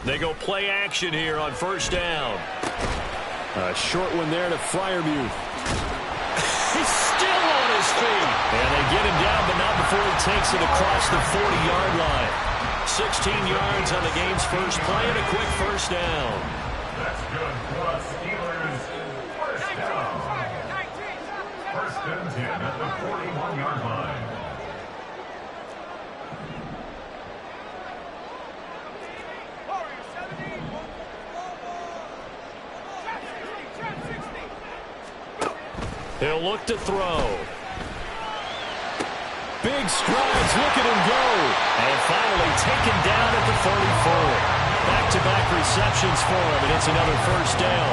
They go play action here on first down. A short one there to Freiermuth. He's still on his feet. And they get him down, but not before he takes it across the 40-yard line. 16 yards on the game's first play and a quick first down. That's good for the Steelers. First down. First and 10 at the 41-yard line. He'll look to throw. Big strides, look at him go. And finally taken down at the 34. Back-to-back receptions for him, and it's another first down.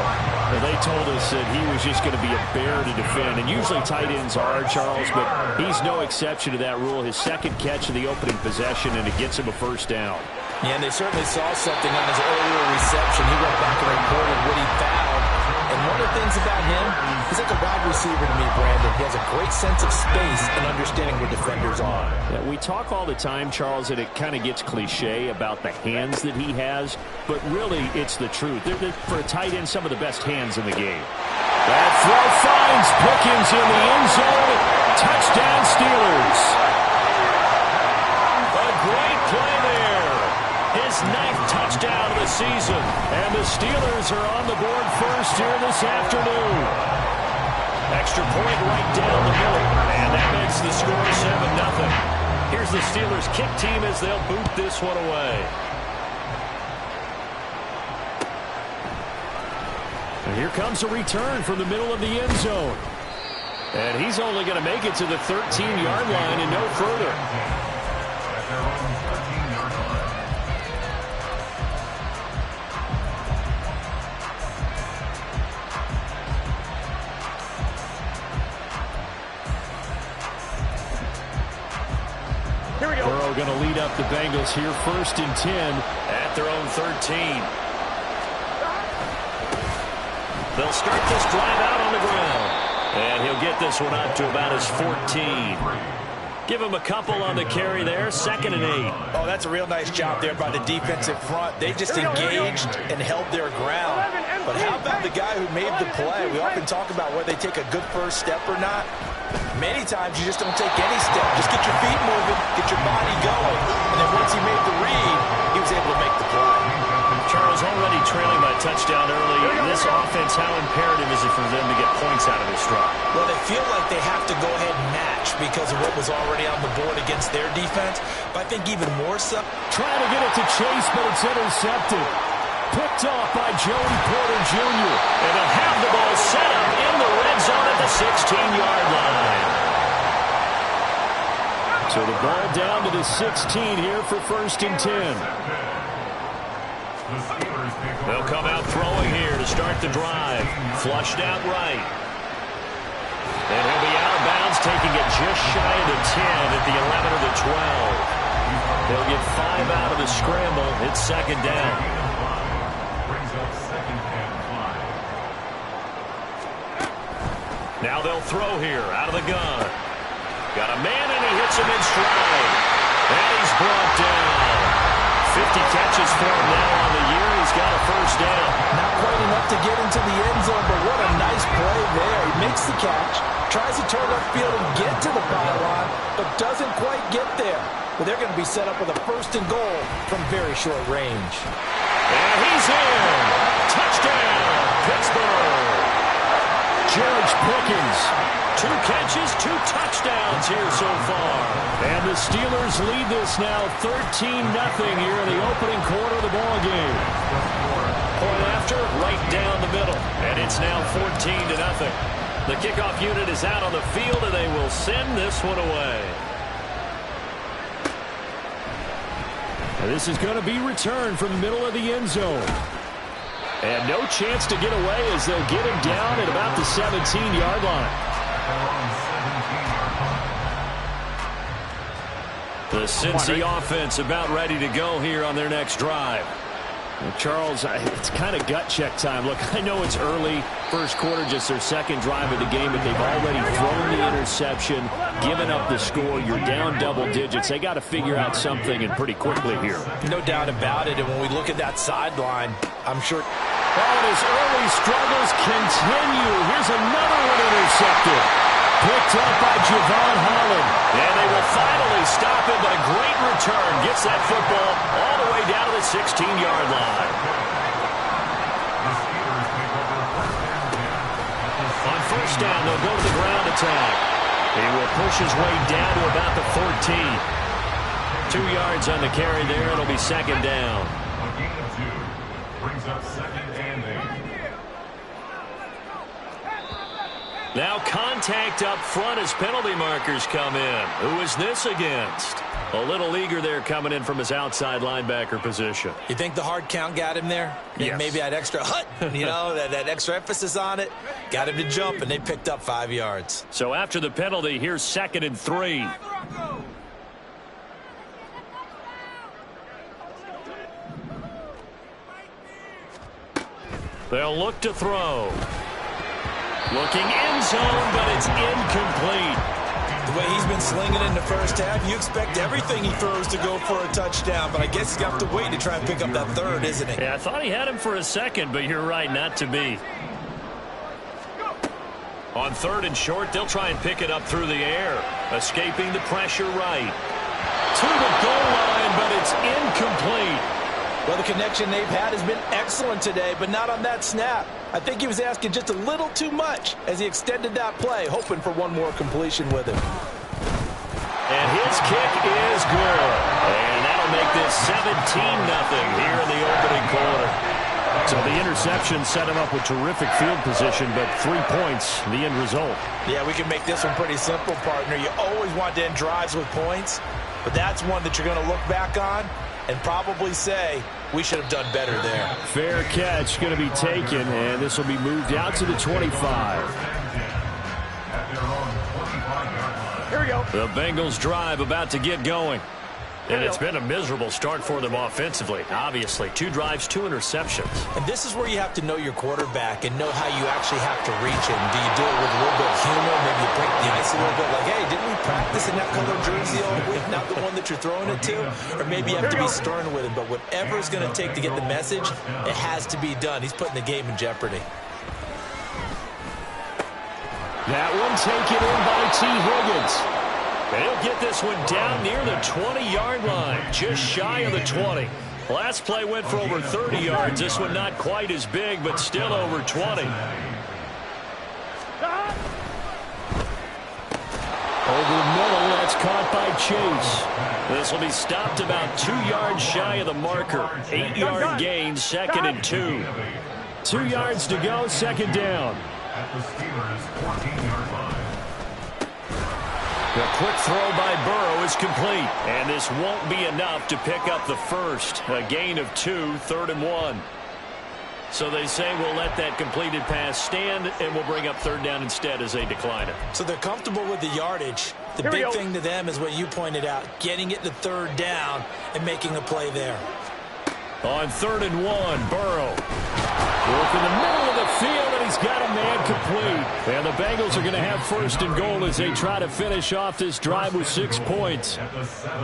Well, they told us that he was just going to be a bear to defend, and usually tight ends are, Charles, but he's no exception to that rule. His second catch of the opening possession, and it gets him a first down. Yeah, and they certainly saw something on his earlier reception. He went back and reported what he found. And one of the things about him, he's like a wide receiver to me, Brandon. He has a great sense of space and understanding where defenders are. Yeah, we talk all the time, Charles, and it kind of gets cliche about the hands that he has, but really it's the truth. They're, for a tight end, some of the best hands in the game. That throw finds Pickens in the end zone. Touchdown, Steelers. A great play there. His ninth touchdown of the season. And the Steelers are on the board first here this afternoon. Extra point right down the middle. And that makes the score 7-0. Here's the Steelers kick team as they'll boot this one away. And here comes a return from the middle of the end zone. And he's only going to make it to the 13-yard line and no further. Burrow going to lead up the Bengals here first and 10 at their own 13. They'll start this drive out on the ground. And he'll get this one out to about his 14. Give him a couple on the carry there. 2nd and 8. Oh, that's a real nice job there by the defensive front. They just engaged and held their ground. But how about the guy who made the play? We often talk about whether they take a good first step or not. Many times you just don't take any step. Just get your feet moving, get your body going. And then once he made the read, he was able to make the play. Charles, already trailing by touchdown early. In this offense, how imperative is it for them to get points out of this drive? Well, they feel like they have to go ahead and match because of what was already on the board against their defense. But I think even more so. Trying to get it to Chase, but it's intercepted. Picked off by Joey Porter Jr. And they'll have the ball set up in the red zone at the 16-yard line. So the ball down to the 16 here for first and 10. They'll come out throwing here to start the drive. Flushed out right. And he'll be out of bounds, taking it just shy of the 10 at the 11 or the 12. They'll get 5 out of the scramble. It's 2nd down. Now they'll throw here out of the gun. Got a man and he hits him in stride. And he's brought down. 50 catches for him now on the year. He's got a first down. Not quite enough to get into the end zone, but what a nice play there. He makes the catch, tries to turn upfield and get to the pylon, but doesn't quite get there. But they're going to be set up with a first and goal from very short range. And he's in. Touchdown, Pittsburgh. George Pickens. 2 catches, 2 touchdowns here so far. And the Steelers lead this now 13-0 here in the opening quarter of the ball game. Point after, right down the middle. And it's now 14-0. The kickoff unit is out on the field, and they will send this one away. And this is going to be returned from the middle of the end zone. And no chance to get away as they'll get him down at about the 17-yard line. The Cincy offense about ready to go here on their next drive. Charles, it's kind of gut check time. Look, I know it's early, first quarter, just their second drive of the game, but they've already thrown the interception, given up the score. You're down double digits. They got to figure out something, and pretty quickly here. No doubt about it, and when we look at that sideline, I'm sure... Oh, and his early struggles continue. Here's another one intercepted. Picked up by Javon Holland. And they will finally stop him, but a great return. Gets that football all the way down to the 16-yard line. On first down, they'll go to the ground attack. He will push his way down to about the 14. 2 yards on the carry there. It'll be second down. A gain of 2 brings up second and 8. Now contact up front as penalty markers come in. Who is this against? A little eager there coming in from his outside linebacker position. You think the hard count got him there? Yes. Maybe that extra hut, that extra emphasis on it. Got him to jump, and they picked up 5 yards. So after the penalty, here's 2nd and 3. They'll look to throw. Looking end zone, but it's incomplete. The way he's been slinging in the first half, you expect everything he throws to go for a touchdown, but I guess he's got to wait to try and pick up that third, isn't he? Yeah, I thought he had him for a second, but you're right, not to be. On 3rd and short, they'll try and pick it up through the air. Escaping the pressure right. To the goal line, but it's incomplete. Well, the connection they've had has been excellent today, but not on that snap. I think he was asking just a little too much as he extended that play, hoping for one more completion with him. And his kick is good. And that'll make this 17-0 here in the opening quarter. So the interception set him up with terrific field position, but 3 points, the end result. Yeah, we can make this one pretty simple, partner. You always want to end drives with points, but that's one that you're going to look back on and probably say, we should have done better there. Fair catch going to be taken, and this will be moved out to the 25. Here we go. The Bengals drive about to get going. And it's been a miserable start for them offensively. Obviously, 2 drives, 2 interceptions. And this is where you have to know your quarterback and know how you actually have to reach him. Do you do it with a little bit of humor? Maybe you break the ice a little bit like, hey, didn't we practice in that color jersey all week? Not the one that you're throwing it to? Or maybe you have to be stern with him. But whatever it's going to take to get the message, it has to be done. He's putting the game in jeopardy. That one taken in by T. Higgins. They'll get this one down near the 20-yard line, just shy of the 20. Last play went for over 30 yards. This one not quite as big, but still over 20. Over the middle, that's caught by Chase. This will be stopped about 2 yards shy of the marker. 8-yard gain, 2nd and 2. 2 yards to go, second down. At the Steelers' 14-yard line. The quick throw by Burrow is complete. And this won't be enough to pick up the first. A gain of 2, 3rd and 1. So they say we'll let that completed pass stand, and we'll bring up 3rd down instead as they decline it. So they're comfortable with the yardage. The big thing to them is what you pointed out, getting it to 3rd down and making a play there. On 3rd and 1, Burrow. Work in the middle of the field, and he's got a man complete. And the Bengals are going to have 1st and goal as they try to finish off this drive with 6 points.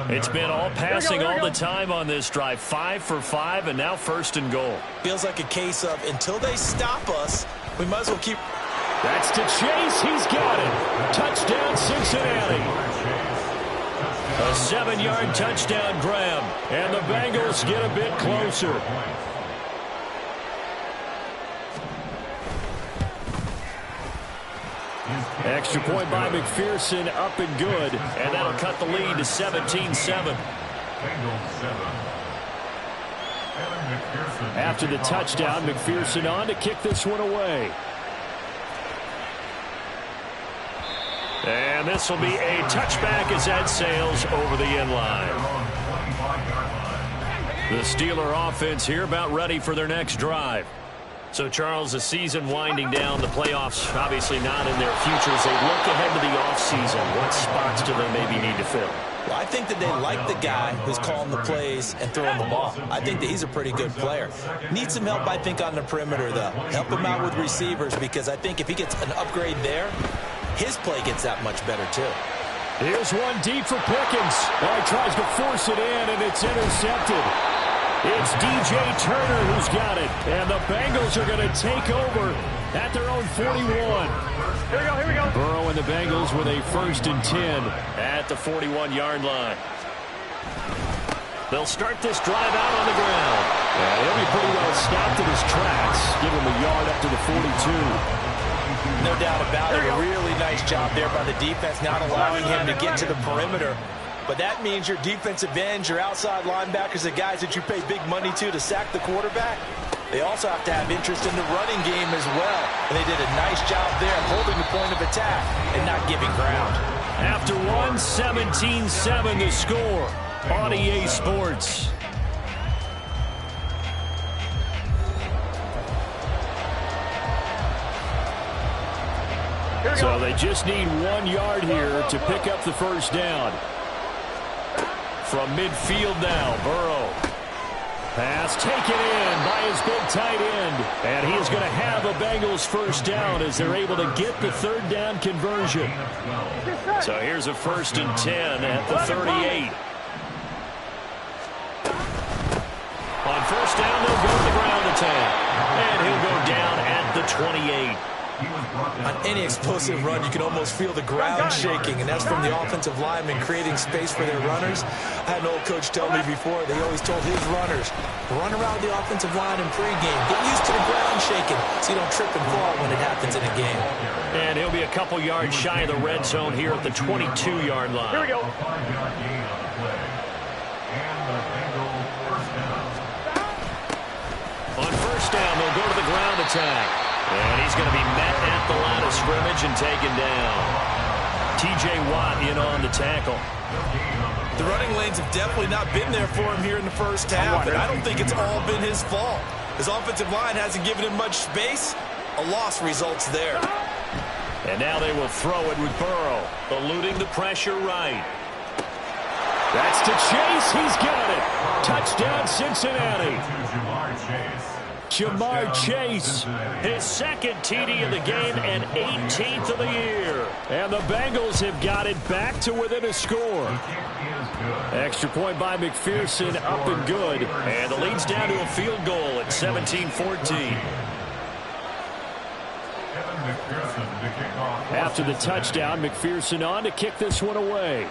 It's been all passing all the time on this drive. 5 for 5, and now 1st and goal. Feels like a case of until they stop us, we might as well keep... That's to Chase. He's got it. Touchdown, Cincinnati. A 7-yard touchdown grab, and the Bengals get a bit closer. Extra point by McPherson, up and good, and that'll cut the lead to 17-7. After the touchdown, McPherson on to kick this one away. And this will be a touchback as that sails over the end line. The Steeler offense here about ready for their next drive. So, Charles, the season winding down, the playoffs obviously not in their future. As they look ahead to the offseason, what spots do they maybe need to fill? Well, I think that they like the guy who's calling the plays and throwing the ball. I think that he's a pretty good player. Needs some help, I think, on the perimeter, though. Help him out with receivers, because I think if he gets an upgrade there, his play gets that much better, too. Here's one deep for Pickens. Oh, he tries to force it in, and it's intercepted. It's DJ Turner who's got it. And the Bengals are going to take over at their own 41. Here we go. Burrow and the Bengals with a 1st and 10 at the 41-yard line. They'll start this drive out on the ground. And he'll be pretty well stopped in his tracks. Give him a yard up to the 42. No doubt about it. A really nice job there by the defense, not allowing him to get to the perimeter. But that means your defensive ends, your outside linebackers, the guys that you pay big money to sack the quarterback, they also have to have interest in the running game as well. And they did a nice job there of holding the point of attack and not giving ground. After one, 17-7 the score on EA Sports. So they just need 1 yard here to pick up the first down. From midfield now, Burrow. Pass taken in by his big tight end. And he is going to have a Bengals first down as they're able to get the 3rd down conversion. So here's a 1st and 10 at the 38. On first down, they'll go to the ground attack. And he'll go down at the 28. On any explosive run, you can almost feel the ground shaking, and that's from the offensive linemen creating space for their runners. I had an old coach tell me before, they always told his runners, run around the offensive line in pregame. Get used to the ground shaking so you don't trip and fall when it happens in a game. And he'll be a couple yards shy of the red zone here at the 22-yard line. Here we go. On first down, they'll go to the ground attack. And he's going to be met at the line of scrimmage and taken down. T.J. Watt in on the tackle. The running lanes have definitely not been there for him here in the first half, and I don't think it's all been his fault. His offensive line hasn't given him much space. A loss results there. And now they will throw it with Burrow, eluding the pressure right. That's to Chase. He's got it. Touchdown, Cincinnati. Jamar Chase, his 2nd TD of the game and 18th of the year. And the Bengals have got it back to within a score. Extra point by McPherson, up and good. And the lead's down to a field goal at 17-14. After the touchdown, McPherson on to kick this one away.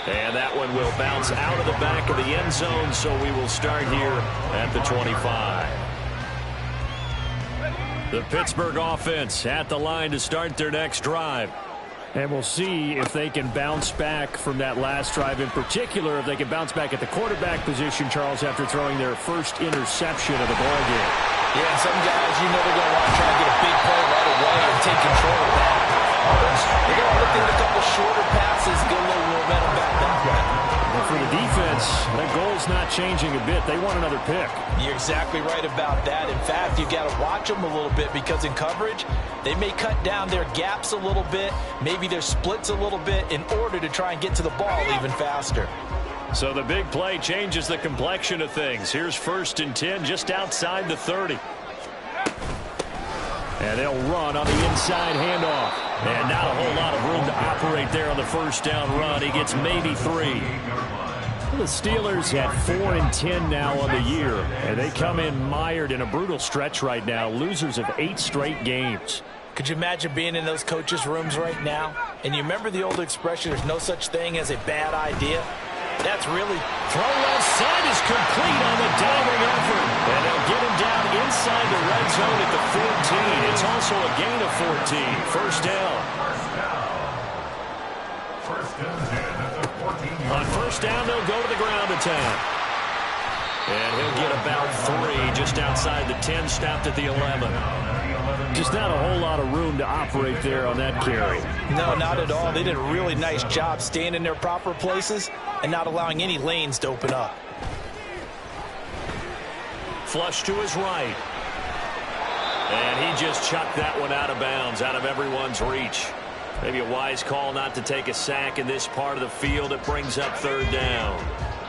And that one will bounce out of the back of the end zone, so we will start here at the 25. The Pittsburgh offense at the line to start their next drive. And we'll see if they can bounce back from that last drive, in particular, if they can bounce back at the quarterback position, Charles, after throwing their first interception of the ballgame. Yeah, some guys, you know they're going to want to try and get a big play right away and take control of that. Others, they're going to look at a couple shorter passes, get a little momentum back that way. And for the defense, that goal's not changing a bit. They want another pick. You're exactly right about that. In fact, you've got to watch them a little bit, because in coverage, they may cut down their gaps a little bit, maybe their splits a little bit, in order to try and get to the ball even faster. So the big play changes the complexion of things. Here's 1st and 10 just outside the 30. And they'll run on the inside handoff. And not a whole lot of room to operate there on the first down run. He gets maybe 3. The Steelers at 4 and 10 now on the year. And they come in mired in a brutal stretch right now. Losers of 8 straight games. Could you imagine being in those coaches' rooms right now? And you remember the old expression, there's no such thing as a bad idea? That's really... Throw left side is complete on the diving effort. And they'll get him down inside the red zone at the 14. It's also a gain of 14. First down. On first down, they'll go to the ground attack. And he'll get about 3 just outside the 10, stopped at the 11. Just not a whole lot of room to operate there on that carry. No, not at all. They did a really nice job staying in their proper places and not allowing any lanes to open up. Flush to his right. And he just chucked that one out of bounds, out of everyone's reach. Maybe a wise call not to take a sack in this part of the field. It brings up third down.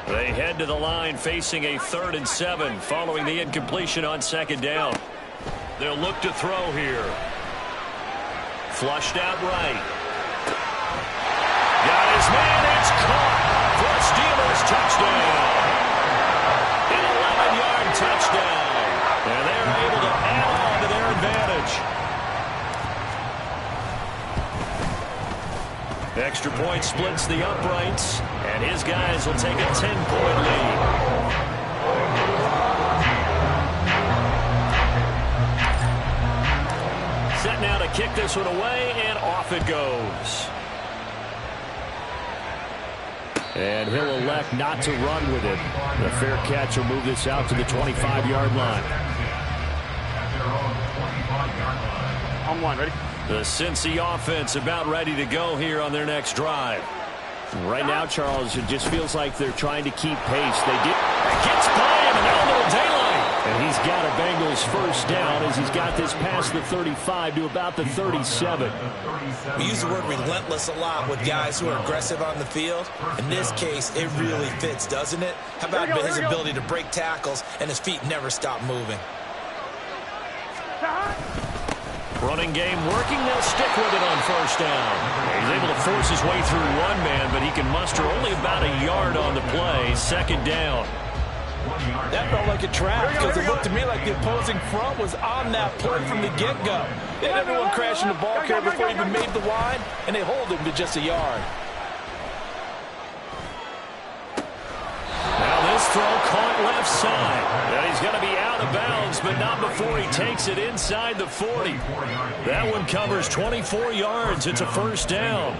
They head to the line facing a 3rd and 7 following the incompletion on 2nd down. They'll look to throw here. Flushed out right. Got his man. It's caught for a Steelers touchdown. An 11-yard touchdown. And they're able to add on to their advantage. Extra point splits the uprights, and his guys will take a 10-point lead. Set now to kick this one away, and off it goes. And he'll elect not to run with it. The fair catch will move this out to the 25-yard line. On one, ready? The Cincy offense about ready to go here on their next drive. Right now, Charles, it just feels like they're trying to keep pace. They gets by him, and now a little daylight. And he's got a Bengals first down as he's got this past the 35 to about the 37. We use the word relentless a lot with guys who are aggressive on the field. In this case, it really fits, doesn't it? How about his ability to break tackles and his feet never stop moving? Running game working. They'll stick with it on first down. He's able to force his way through one man, but he can muster only about a yard on the play. 2nd down. That felt like a trap because it looked to me like the opposing front was on that play from the get-go. They had everyone crashing the ball carrier before he even made the line, and they hold him to just a yard. Now this throw caught left side. And he's going to be out of bounds, but not before he takes it inside the 40. That one covers 24 yards. It's a first down.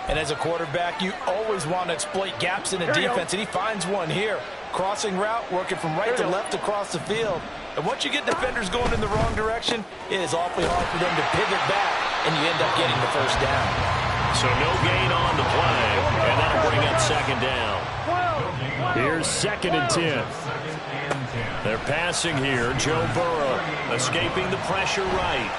And as a quarterback, you always want to exploit gaps in the defense, and he finds one here. Crossing route, working from right to left across the field. And once you get defenders going in the wrong direction, it is awfully hard for them to pivot back, and you end up getting the first down. So no gain on the play, and that'll bring up 2nd down. Here's 2nd and 10. They're passing here. Joe Burrow escaping the pressure right.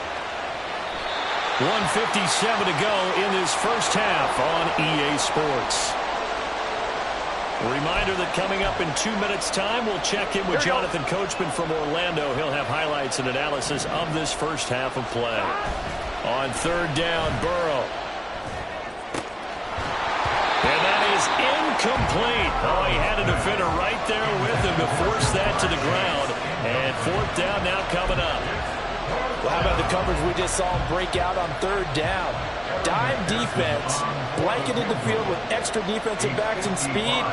1:57 to go in this first half on EA Sports. A reminder that coming up in 2 minutes' time, we'll check in with Jonathan Coachman from Orlando. He'll have highlights and analysis of this first half of play. On 3rd down, Burrow. And that is incomplete. Oh, he had a defender right there with him to force that to the ground. And 4th down now coming up. Well, how about the coverage we just saw him break out on 3rd down? Dime defense, blanketed the field with extra defensive backs and speed,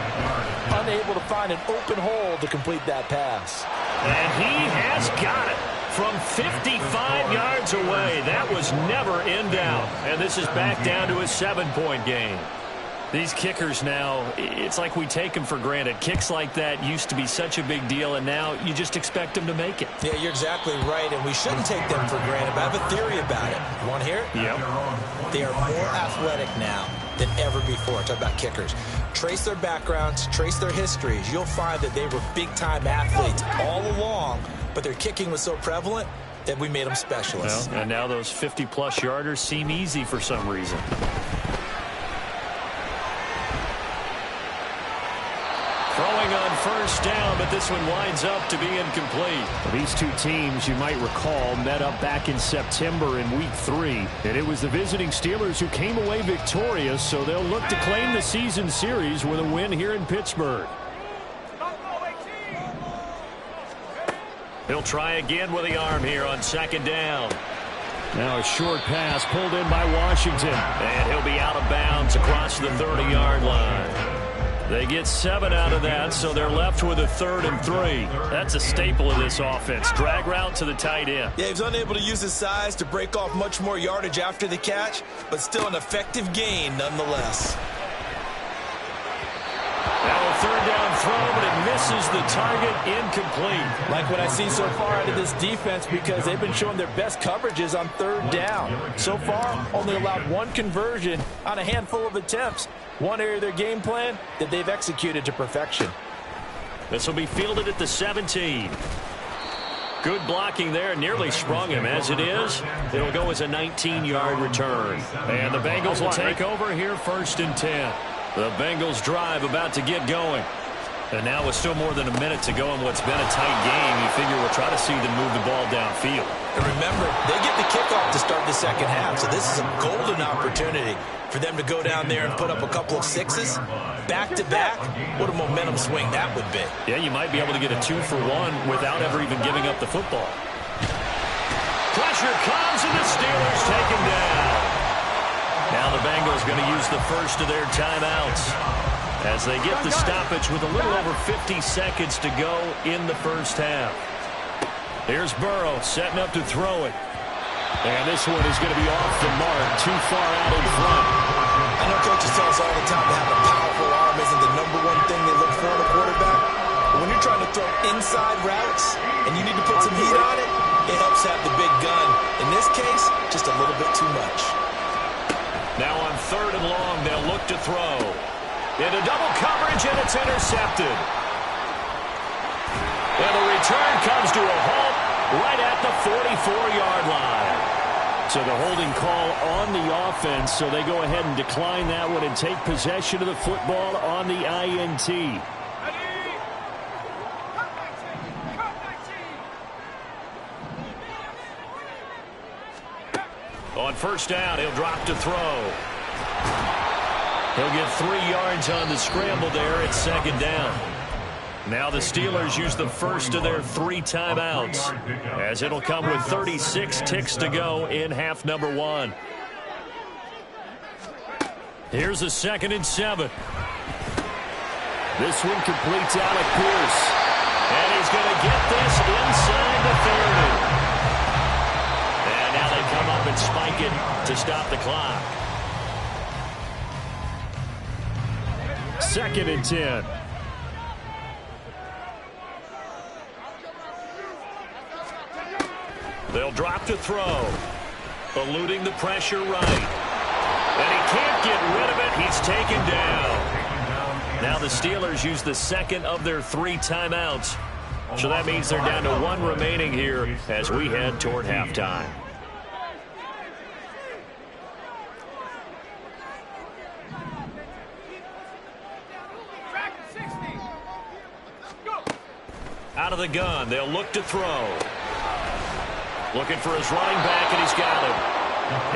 unable to find an open hole to complete that pass. And he has got it from 55 yards away. That was never in doubt. And this is back down to a 7-point game. These kickers now, it's like we take them for granted. Kicks like that used to be such a big deal, and now you just expect them to make it. Yeah, you're exactly right, and we shouldn't take them for granted, but I have a theory about it. You want to hear it? Yep. They are more athletic now than ever before. Talk about kickers. Trace their backgrounds, trace their histories. You'll find that they were big-time athletes all along, but their kicking was so prevalent that we made them specialists. Well, and now those 50-plus yarders seem easy for some reason. Throwing on first down, but this one winds up to be incomplete. Well, these two teams, you might recall, met up back in September in Week 3. And it was the visiting Steelers who came away victorious, so they'll look to claim the season series with a win here in Pittsburgh. He'll try again with the arm here on 2nd down. Now a short pass pulled in by Washington. And he'll be out of bounds across the 30-yard line. They get 7 out of that, so they're left with a 3rd and 3. That's a staple of this offense. Drag route to the tight end. Yeah, he was unable to use his size to break off much more yardage after the catch, but still an effective gain nonetheless. Now a 3rd down throw, but it misses the target, incomplete. Like what I see so far out of this defense, because they've been showing their best coverages on 3rd down. So far, only allowed 1 conversion on a handful of attempts. One area of their game plan that they've executed to perfection. This will be fielded at the 17. Good blocking there. Nearly sprung him. As it is, it'll go as a 19-yard return. And the Bengals will take over here 1st and 10. The Bengals drive about to get going. And now with still more than a minute to go in what's been a tight game, you figure we'll try to see them move the ball downfield. And remember, they get the kickoff to start the second half, so this is a golden opportunity for them to go down there and put up a couple of sixes. Back-to-back, what a momentum swing that would be. Yeah, you might be able to get a 2-for-1 without ever even giving up the football. Pressure comes, and the Steelers take him down. Now the Bengals going to use the first of their timeouts as they get the stoppage with a little over 50 seconds to go in the first half. Here's Burrow setting up to throw it. And this one is going to be off the mark, too far out in front. I know coaches tell us all the time that having a powerful arm isn't the #1 thing they look for in a quarterback. But when you're trying to throw inside routes and you need to put some heat on it, it helps have the big gun. In this case, just a little bit too much. Now on 3rd and long, they'll look to throw. Into double coverage, and it's intercepted. And the return comes to a halt right at the 44-yard line. So the holding call on the offense, so they go ahead and decline that one and take possession of the football on the INT. On 1st down, he'll drop to throw. He'll get 3 yards on the scramble there at 2nd down. Now the Steelers use the first of their 3 timeouts, as it'll come with 36 ticks to go in half number 1. Here's a 2nd and 7. This one completes Alec Pierce. And he's going to get this inside the 30. And now they come up and spike it to stop the clock. 2nd and 10. They'll drop to throw. Eluding the pressure right. And he can't get rid of it. He's taken down. Now the Steelers use the 2nd of their 3 timeouts. So that means they're down to 1 remaining here as we head toward halftime. Out of the gun, they'll look to throw. Looking for his running back, and he's got him.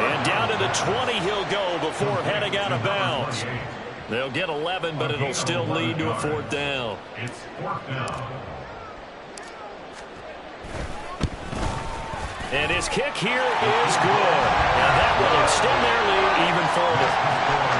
And down to the 20 he'll go before heading out of bounds. They'll get 11, but it'll still lead to a 4th down. It's 4th down. And his kick here is good. And that will extend their lead even further.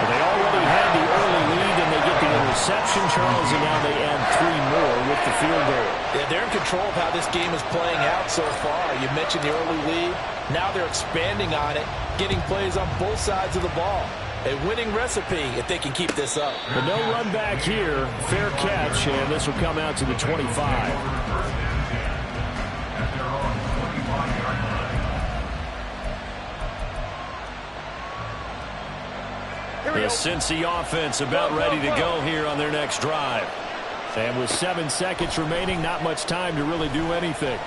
They already had the early lead, and they get the interception, Charles, and now they add 3 more with the field goal. Yeah, they're in control of how this game is playing out so far. You mentioned the early lead. Now they're expanding on it, getting plays on both sides of the ball. A winning recipe if they can keep this up. But no run back here. Fair catch, and this will come out to the 25. The Cincy offense about ready to go here on their next drive. And with 7 seconds remaining, not much time to really do anything.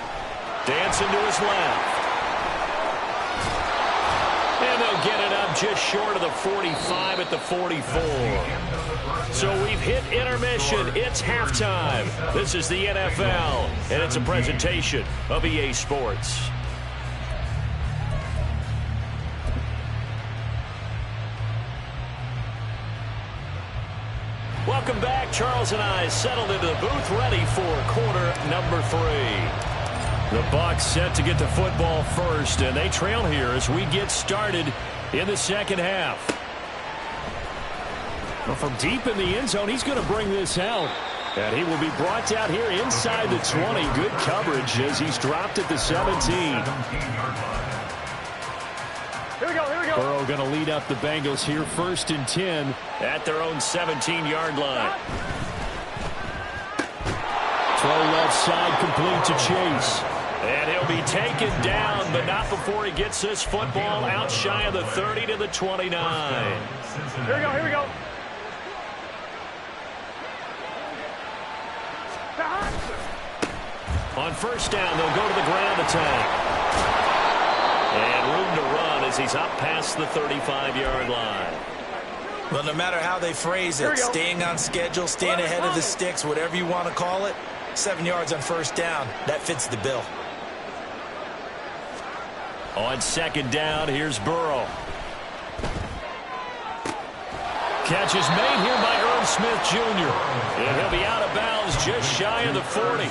Dancing to his left. And they'll get it up just short of the 45 at the 44. So we've hit intermission. It's halftime. This is the NFL, and it's a presentation of EA Sports. Welcome back. Charles and I settled into the booth ready for quarter number 3. The Bucs set to get the football first, and they trail here as we get started in the second half. Well, from deep in the end zone, he's going to bring this out. And he will be brought out here inside the 20. Good coverage as he's dropped at the 17. Here we go, here we go. Burrow going to lead up the Bengals here, 1st and 10 at their own 17-yard line. Throw left side complete to Chase. And he'll be taken down, but not before he gets this football out shy of the 30 to the 29. Here we go, here we go. On first down, they'll go to the ground attack. And room to run as he's up past the 35-yard line. Well, no matter how they phrase it, staying on schedule, staying ahead of the sticks, whatever you want to call it, 7 yards on first down, that fits the bill. On second down, here's Burrow. Catch is made here by Irv Smith Jr. And he'll be out of bounds just shy of the 40.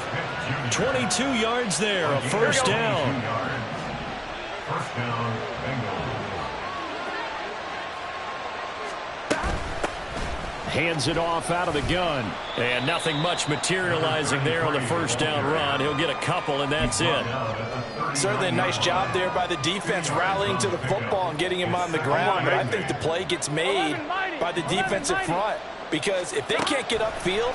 22 yards there, a first down. First down, Bengals. Hands it off out of the gun. And nothing much materializing there on the first down run. He'll get a couple, and that's it. Certainly a nice job there by the defense rallying to the football and getting him on the ground. But I think the play gets made by the defensive front. Because if they can't get upfield,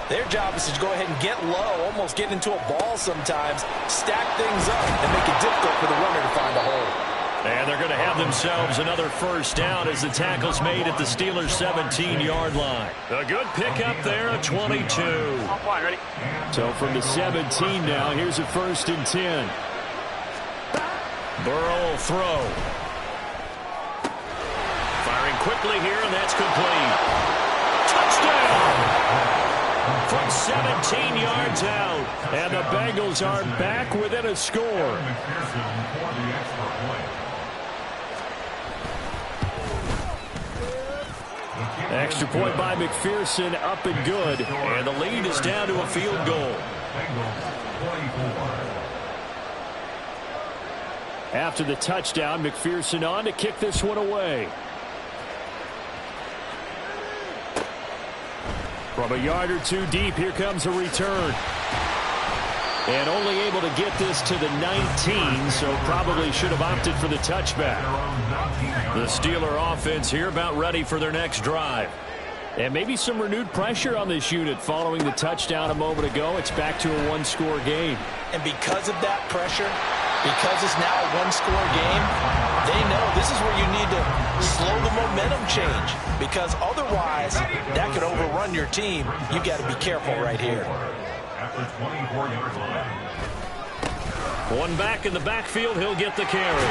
their job is to go ahead and get low, almost get into a ball sometimes, stack things up, and make it difficult for the runner to find a hole. And they're going to have themselves another first down as the tackle's made at the Steelers' 17-yard line. A good pickup there, a 22. So from the 17 now, here's a 1st and 10. Burrow will throw. Firing quickly here, and that's complete. Touchdown! From 17 yards out. And the Bengals are back within a score. Extra point by McPherson, up and good. And the lead is down to a field goal. After the touchdown, McPherson on to kick this one away. From a yard or two deep, here comes a return. And only able to get this to the 19, so probably should have opted for the touchback. The Steeler offense here about ready for their next drive. And maybe some renewed pressure on this unit following the touchdown a moment ago. It's back to a one-score game. And because of that pressure, because it's now a one-score game, they know this is where you need to slow the momentum change. Because otherwise, that could overrun your team. You got to be careful right here. After 24-yard line. One back in the backfield, he'll get the carry.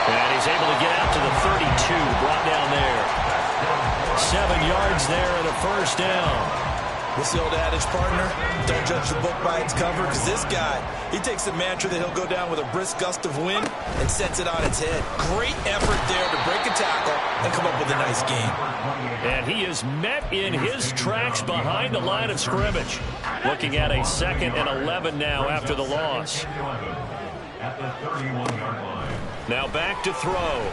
And he's able to get out to the 32, brought down there. 7 yards there and a first down. What's the old adage, partner? Don't judge the book by its cover, because this guy, he takes the mantra that he'll go down with a brisk gust of wind and sets it on its head. Great effort there to break a tackle and come up with a nice gain. And he is met in his tracks behind the line of scrimmage. Looking at a 2nd and 11 now after the loss. At the 31-yard line. Now back to throw.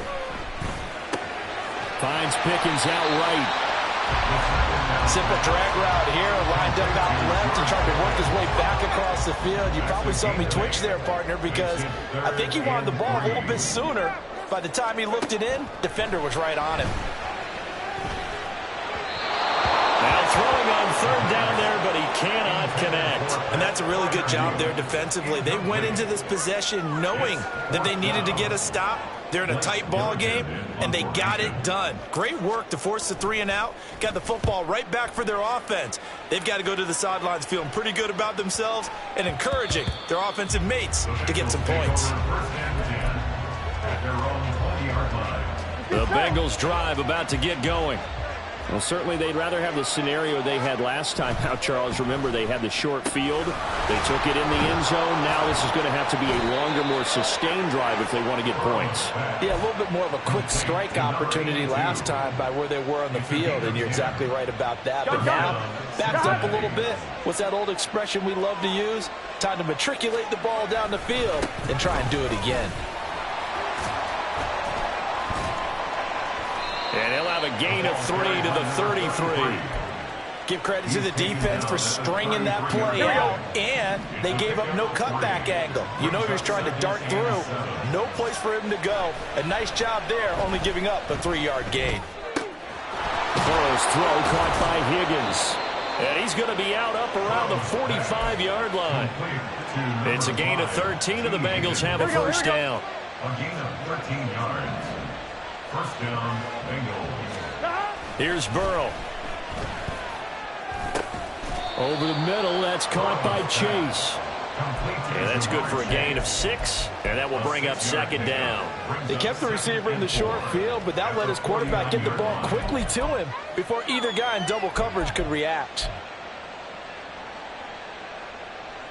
Finds Pickens out right. Simple drag route here, lined up out left and trying to work his way back across the field. You probably saw me twitch there, partner, because I think he wanted the ball a little bit sooner. By the time he looked it in, defender was right on him. Now throwing on 3rd down there, but he cannot connect. And that's a really good job there defensively. They went into this possession knowing that they needed to get a stop. They're in a tight ball game, and they got it done. Great work to force the 3 and out. Got the football right back for their offense. They've got to go to the sidelines feeling pretty good about themselves and encouraging their offensive mates to get some points. The Bengals drive about to get going. Well, certainly they'd rather have the scenario they had last time out, Charles. Remember, they had the short field. They took it in the end zone. Now this is going to have to be a longer, more sustained drive if they want to get points. Yeah, a little bit more of a quick strike opportunity last time by where they were on the field, and you're exactly right about that. But now, backed up a little bit. What's that old expression we love to use? Time to matriculate the ball down the field and try and do it again. And he'll have a gain of 3 to the 33. Give credit to the defense for stringing that play out, and they gave up no cutback angle. You know he was trying to dart through. No place for him to go. A nice job there, only giving up a 3-yard gain. Burrow's throw caught by Higgins. And he's going to be out up around the 45-yard line. It's a gain of 13, and the Bengals have a first down. A gain of 13 yards. First down, Bengals. Here's Burrow. Over the middle, that's caught by Chase. And that's good for a gain of 6, and that will bring up second down. They kept the receiver in the short field, but that let his quarterback get the ball quickly to him before either guy in double coverage could react.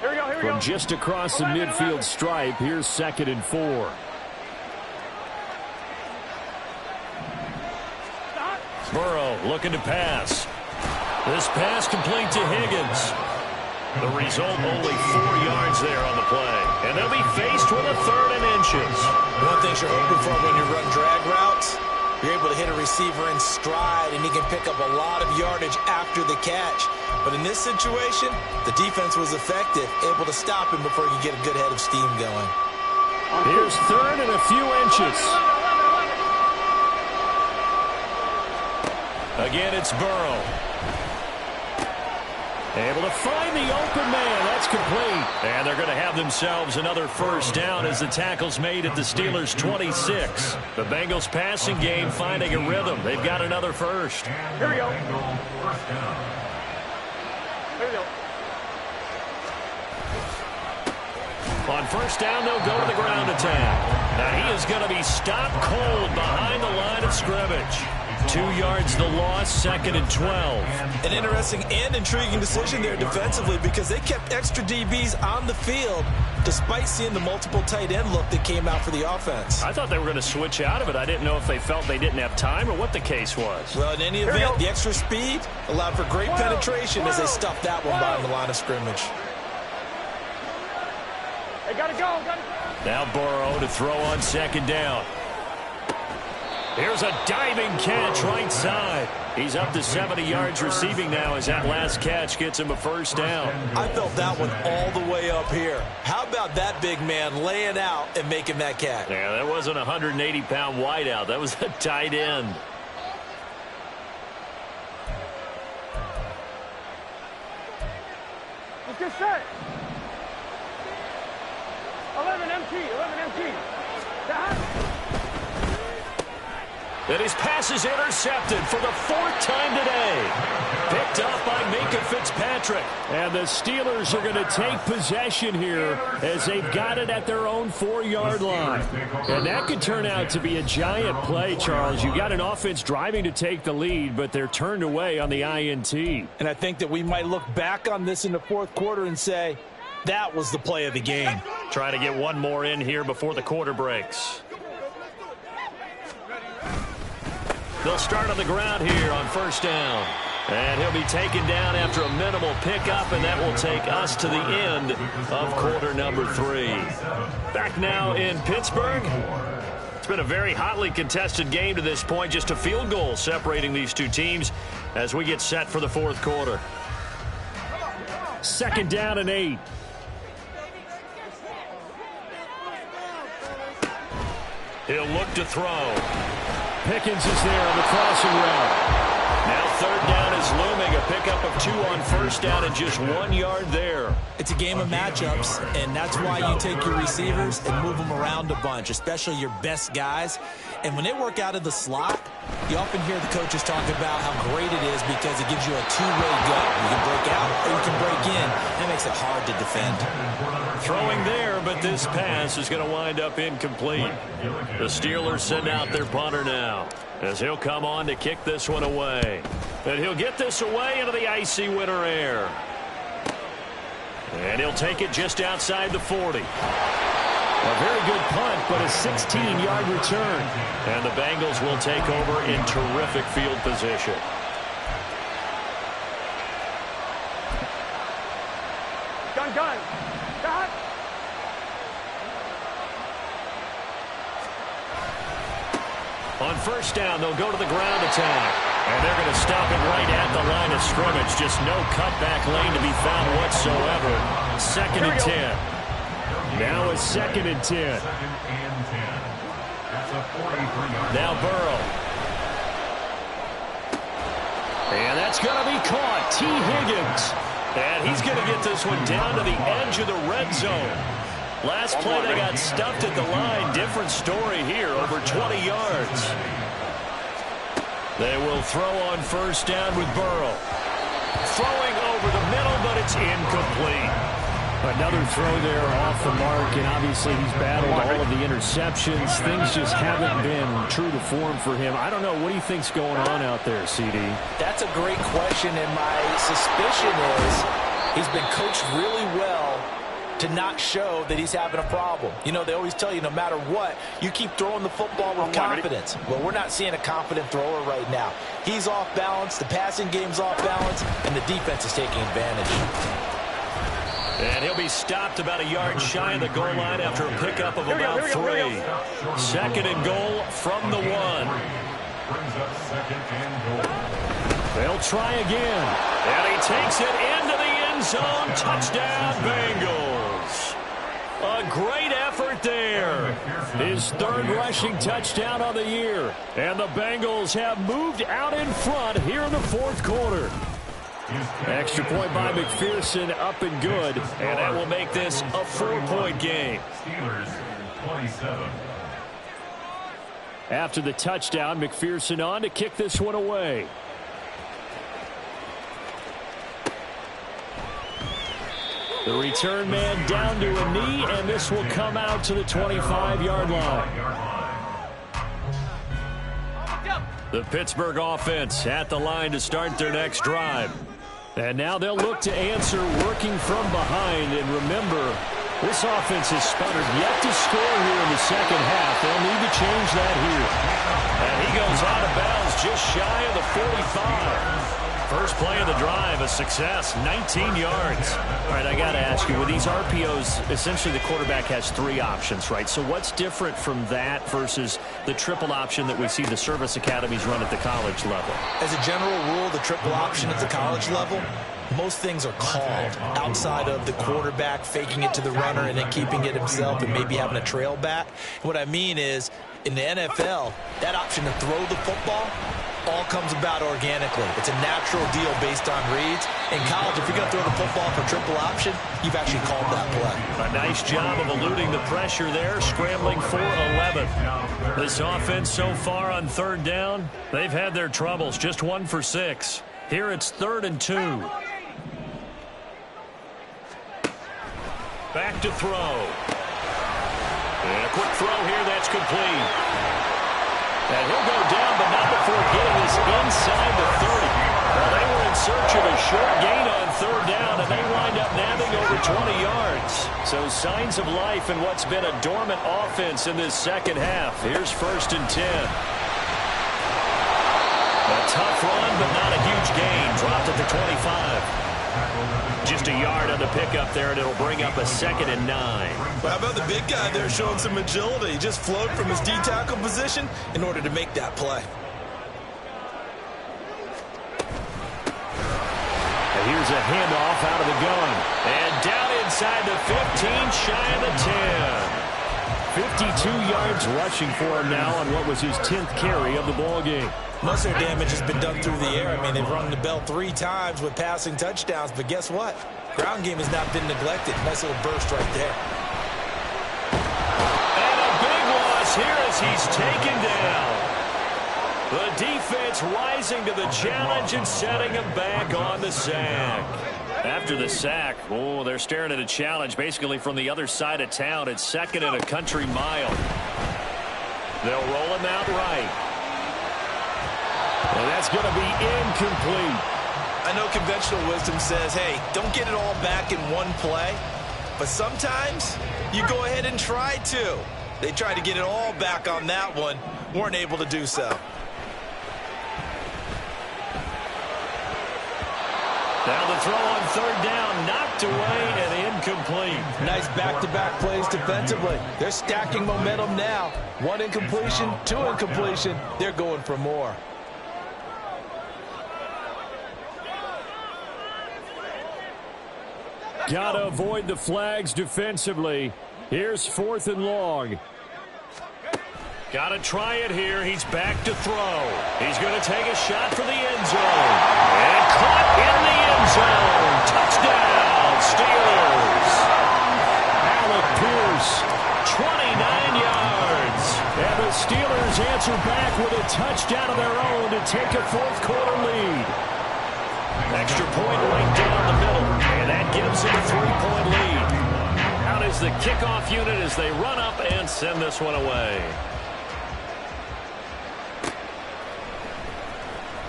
Here we go, here we go. From just across the midfield stripe, here's 2nd and 4. Burrow looking to pass. This pass complete to Higgins. The result, only 4 yards there on the play. And they'll be faced with a 3rd and inches. One thing you're hoping for when you run drag routes, you're able to hit a receiver in stride, and he can pick up a lot of yardage after the catch. But in this situation, the defense was effective, able to stop him before he could get a good head of steam going. Here's 3rd and a few inches. Again, it's Burrow. Able to find the open man. That's complete. And they're going to have themselves another first down as the tackle's made at the Steelers' 26. The Bengals passing game finding a rhythm. They've got another first. Here we go. Here we go. On first down, they'll go to the ground attack. Now he is going to be stopped cold behind the line of scrimmage. 2 yards the loss, 2nd and 12. An interesting and intriguing decision there defensively because they kept extra DBs on the field despite seeing the multiple tight end look that came out for the offense. I thought they were going to switch out of it. I didn't know if they felt they didn't have time or what the case was. Well, in any event, the extra speed allowed for great penetration as they stuffed that one behind the line of scrimmage. Hey, gotta go, gotta go. Now Burrow to throw on 2nd down. Here's a diving catch right side. He's up to 70 yards receiving now as that last catch gets him a first down. I felt that one all the way up here. How about that big man laying out and making that catch? Yeah, that wasn't a 180-pound wideout. That was a tight end. Let's get set. 11 MT, 11 MT. And his pass is intercepted for the 4th time today. Picked up by Minka Fitzpatrick. And the Steelers are going to take possession here as they've got it at their own 4-yard line. And that could turn out to be a giant play, Charles. You got an offense driving to take the lead, but they're turned away on the INT. And I think that we might look back on this in the 4th quarter and say, that was the play of the game. Try to get one more in here before the quarter breaks. They'll start on the ground here on first down. And he'll be taken down after a minimal pickup, and that will take us to the end of quarter number 3. Back now in Pittsburgh. It's been a very hotly contested game to this point. Just a field goal separating these two teams as we get set for the 4th quarter. 2nd down and 8. He'll look to throw. Pickens is there on the crossing route. Now 3rd down is looming. A pickup of 2 on first down and just 1 yard there. It's a game of matchups, and that's why you take your receivers and move them around a bunch, especially your best guys. And when they work out of the slot, you often hear the coaches talk about how great it is because it gives you a two-way go. You can break out or you can break in. That makes it hard to defend. Throwing there, but this pass is going to wind up incomplete. The Steelers send out their punter now as he'll come on to kick this one away. And he'll get this away into the icy winter air. And he'll take it just outside the 40. A very good punt, but a 16-yard return. And the Bengals will take over in terrific field position. Gun, gun. Gun. On first down, they'll go to the ground attack. And they're going to stop it right at the line of scrimmage. Just no cutback lane to be found whatsoever. 2nd and 10. Now a 2nd and 10. Now Burrow. And that's going to be caught. T. Higgins. And he's going to get this one down to the edge of the red zone. Last play they got stuffed at the line. Different story here. Over 20 yards. They will throw on first down with Burrow. Throwing over the middle, It's incomplete. Another throw there off the mark, and obviously he's battled all of the interceptions. Things just haven't been true to form for him. I don't know. What do you think's going on out there, CD? That's a great question, and my suspicion is he's been coached really well to not show that he's having a problem. You know, they always tell you no matter what, you keep throwing the football with confidence. Well, we're not seeing a confident thrower right now. He's off balance, the passing game's off balance, and the defense is taking advantage. And he'll be stopped about a yard shy of the goal line after a pickup of about 3. Second and goal from the 1. Brings up second and goal. They'll try again. And he takes it into the end zone. Touchdown, Bengals. A great effort there. His 3rd rushing touchdown on the year. And the Bengals have moved out in front here in the 4th quarter. Extra point by McPherson, up and good. And that will make this a 4-point game. Steelers 27. After the touchdown, McPherson on to kick this one away. The return man down to a knee, and this will come out to the 25-yard line. The Pittsburgh offense at the line to start their next drive. And now they'll look to answer working from behind. And remember, this offense has sputtered yet to score here in the second half. They'll need to change that here. And he goes out of bounds just shy of the 45. First play of the drive, a success, 19 yards. All right, I got to ask you, with these RPOs, essentially the quarterback has 3 options, right? So what's different from that versus the triple option that we see the service academies run at the college level? As a general rule, the triple option at the college level, most things are called outside of the quarterback faking it to the runner and then keeping it himself and maybe having a trail back. What I mean is, in the NFL, that option to throw the football all comes about organically. It's a natural deal based on reads. In college, if you're going to throw the football for triple option, you've actually called that play. A nice job of eluding the pressure there, scrambling for 11. This offense so far on 3rd down, they've had their troubles, just 1 for 6. Here it's 3rd and 2. Back to throw. And a quick throw here, that's complete. And he'll go down, but not before getting this inside the 30. Well, they were in search of a short gain on 3rd down, and they wind up nabbing over 20 yards. So signs of life in what's been a dormant offense in this second half. Here's 1st and 10. A tough run, but not a huge gain. Dropped at the 25. Just a yard on the pickup there, and it'll bring up a 2nd and 9. Well, how about the big guy there showing some agility? He just flowed from his D-tackle position in order to make that play. And here's a handoff out of the gun. And down inside the 15, shy of the 10. 52 yards rushing for him now on what was his 10th carry of the ball game. Most of their damage has been done through the air. I mean, they've rung the bell 3 times with passing touchdowns, but guess what? Ground game has not been neglected. Nice little burst right there. And a big loss here as he's taken down. The defense rising to the challenge and setting him back on the sack. After the sack, oh, they're staring at a challenge basically from the other side of town. It's 2nd and a country mile. They'll roll him out right. And that's going to be incomplete. I know conventional wisdom says, hey, don't get it all back in one play. But sometimes you go ahead and try to. They tried to get it all back on that one. Weren't able to do so. Now the throw on 3rd down, knocked away and incomplete. Nice back-to-back plays defensively. They're stacking momentum now. 1 incompletion, 2 incompletion. They're going for more. Gotta avoid the flags defensively. Here's 4th and long. Got to try it here. He's back to throw. He's going to take a shot for the end zone. And caught in the end zone. Touchdown, Steelers. Alec Pierce, 29 yards. And the Steelers answer back with a touchdown of their own to take a 4th quarter lead. Extra point right down the middle, and that gives them a 3-point lead. Out is the kickoff unit as they run up and send this one away.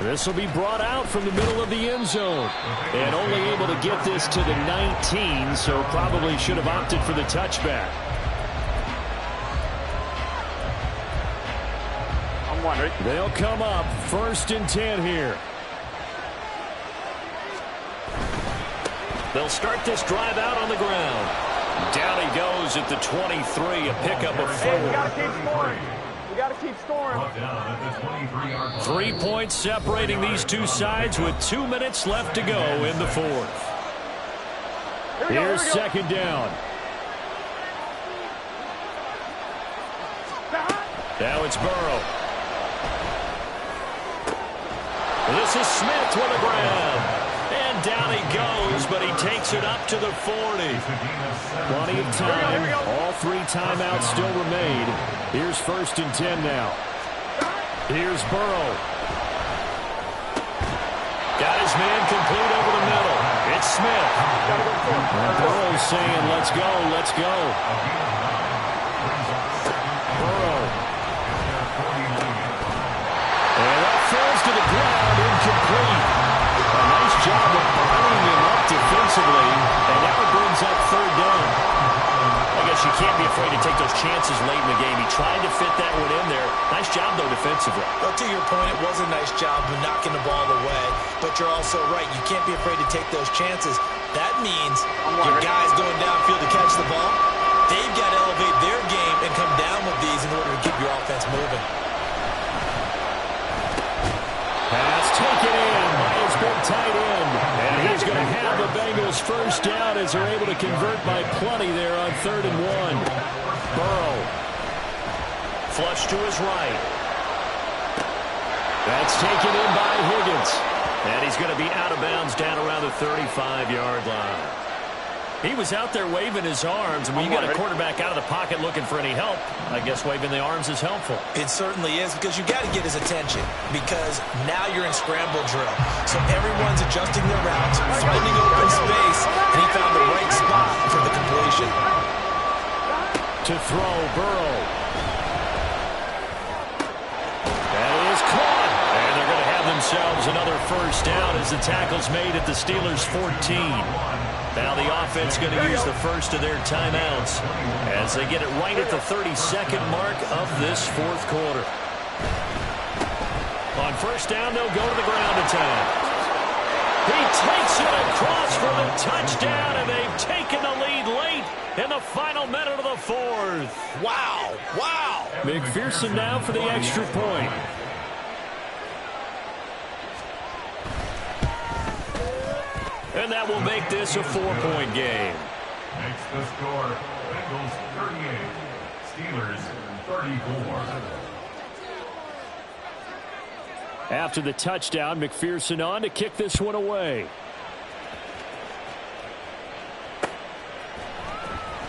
This will be brought out from the middle of the end zone. And only able to get this to the 19, so probably should have opted for the touchback. I'm wondering. They'll come up 1st and 10 here. They'll start this drive out on the ground. Down he goes at the 23, a pickup of 4. Hey, we got to keep scoring. We got to keep scoring. 3 points separating these two sides with 2 minutes left to go in the 4th. Here's 2nd down. Now it's Burrow. This is Smith with the ground. And down he goes, but he takes it up to the 40. Plenty of time. All 3 timeouts still remain. Here's 1st and 10 now. Here's Burrow. Got his man complete over the middle. It's Smith. And Burrow's saying, let's go, let's go. Burrow. And that falls to the ground, incomplete. A nice job of binding him up defensively, and now it brings up 3rd down. I guess you can't be afraid to take those chances late in the game. He tried to fit that one in there. Nice job, though, defensively. Well, to your point, it was a nice job of knocking the ball away, but you're also right. You can't be afraid to take those chances. That means your guys going downfield to catch the ball, they've got to elevate their game and come down with these in order to keep your offense moving. Pass taken in by his big tight end. And he's going to have the Bengals 1st down as they're able to convert by plenty there on 3rd and 1. Burrow. Flush to his right. That's taken in by Higgins. And he's going to be out of bounds down around the 35-yard line. He was out there waving his arms. And when you got a quarterback out of the pocket looking for any help, I guess waving the arms is helpful. It certainly is, because you got to get his attention, because now you're in scramble drill. So everyone's adjusting their routes, finding open space, and he found the right spot for the completion. To throw, Burrow. That is caught. And they're going to have themselves another 1st down as the tackle's made at the Steelers' 14. Now the offense going to use the first of their timeouts as they get it right at the 32nd mark of this 4th quarter. On 1st down, they'll go to the ground attack. He takes it across for the touchdown, and they've taken the lead late in the final minute of the 4th. Wow, wow. McPherson now for the extra point. And that will make this a 4-point game. Makes the score Bengals 38, Steelers 34. After the touchdown, McPherson on to kick this one away.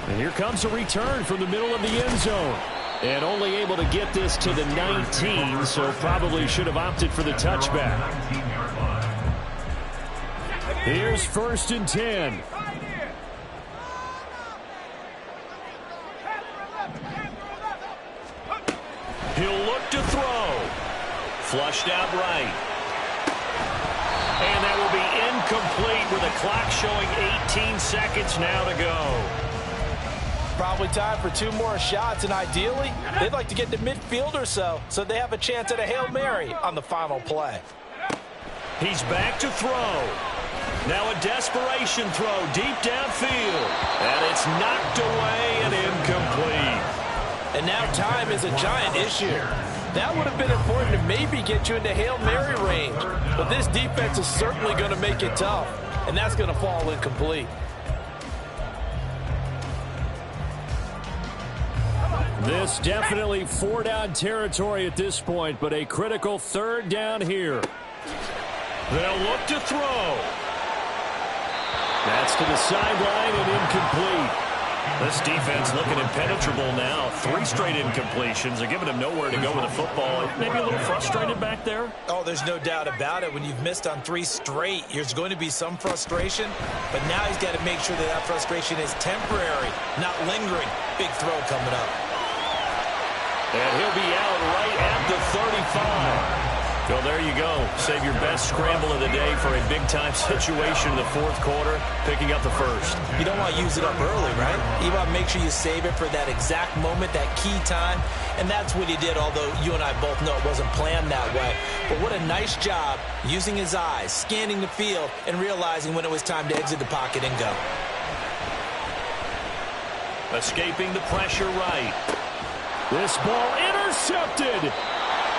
And here comes a return from the middle of the end zone. And only able to get this to the 19, so probably should have opted for the touchback. Here's 1st and 10. He'll look to throw. Flushed out right. And that will be incomplete with the clock showing 18 seconds now to go. Probably time for 2 more shots, and ideally, they'd like to get to midfield or so they have a chance at a Hail Mary on the final play. He's back to throw. Now a desperation throw deep downfield. And it's knocked away and incomplete. And now time is a giant issue. That would have been important to maybe get you into Hail Mary range. But this defense is certainly going to make it tough. And that's going to fall incomplete. This definitely 4-down territory at this point, but a critical 3rd down here. They'll look to throw. That's to the sideline and incomplete. This defense looking impenetrable now. 3 straight incompletions. They're giving him nowhere to go with the football. Maybe a little frustrated back there. Oh, there's no doubt about it. When you've missed on 3 straight, there's going to be some frustration. But now he's got to make sure that that frustration is temporary, not lingering. Big throw coming up. And he'll be out right at the 35. Well, there you go. Save your best scramble of the day for a big-time situation in the 4th quarter, picking up the 1st. You don't want to use it up early, right? You want to make sure you save it for that exact moment, that key time. And that's what he did, although you and I both know it wasn't planned that way. But what a nice job using his eyes, scanning the field, and realizing when it was time to exit the pocket and go. Escaping the pressure right. This ball intercepted.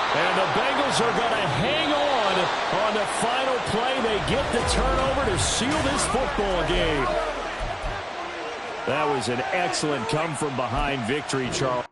And the Bengals are going to hang on the final play. They get the turnover to seal this football game. That was an excellent come-from-behind victory, Charles.